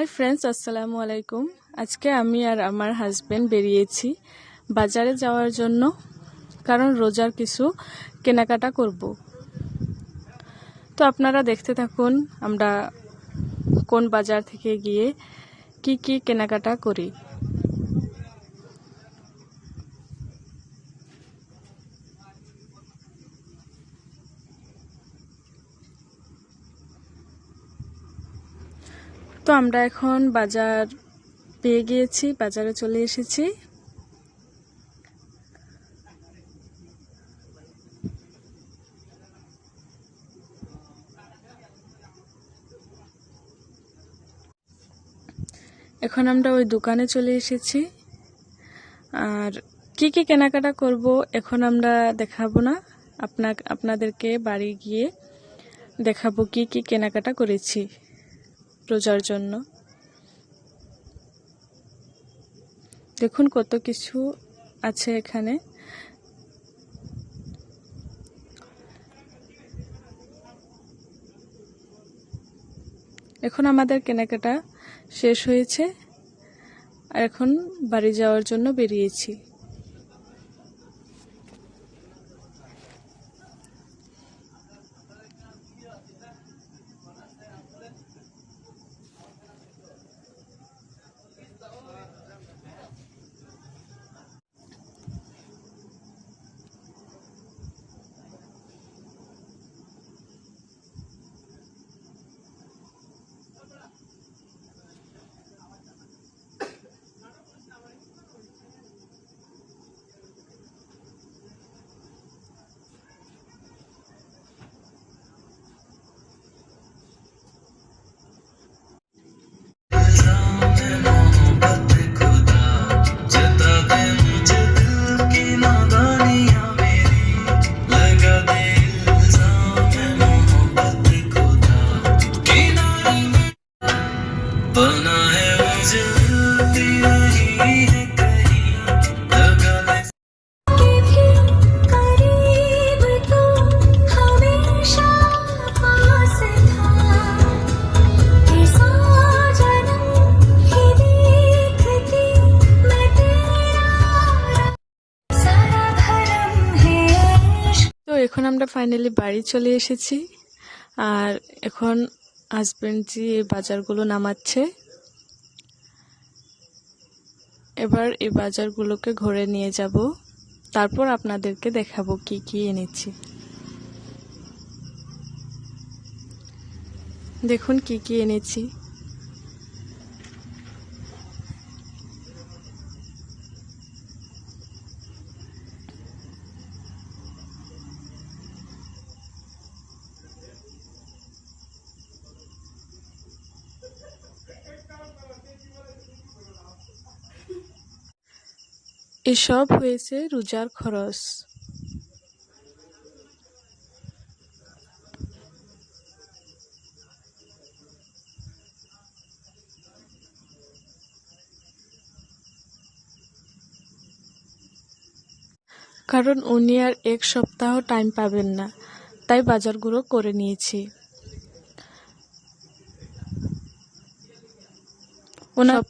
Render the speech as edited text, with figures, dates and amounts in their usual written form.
Hi friends, আসসালামু আলাইকুম। আজকে আমি আর আমার হাজবেন্ড বেরিয়েছি বাজারে যাওয়ার জন্য, কারণ রোজার কিছু কেনাকাটা করব। তো আপনারা দেখতে থাকুন আমরা কোন বাজার থেকে গিয়ে কি কি কেনাকাটা করি। তো আমরা এখন বাজার পেয়ে গিয়েছি, বাজারে চলে এসেছি। এখন আমরা ওই দোকানে চলে এসেছি, আর কি কি কেনাকাটা করব এখন আমরা দেখাবো না, আপনাদেরকে বাড়ি গিয়ে দেখাবো কি কি কেনাকাটা করেছি রোজার জন্য। দেখুন কত কিছু আছে এখানে। এখন আমাদের কেনাকাটা শেষ হয়েছে আর এখন বাড়ি যাওয়ার জন্য বেরিয়েছি। তো এখন আমরা ফাইনালি বাড়ি চলে এসেছি, আর এখন হাজবেন্ড জি এই বাজারগুলো নামাচ্ছে। এবার এই বাজারগুলোকে ঘুরে নিয়ে যাব, তারপর আপনাদেরকে দেখাবো কি কি এনেছি। দেখুন কি কি এনেছি। এসব হয়েছে রোজার খরচ। কারণ উনি আর এক সপ্তাহ টাইম পাবেন না, তাই বাজারগুলো করে নিয়েছি। ওনার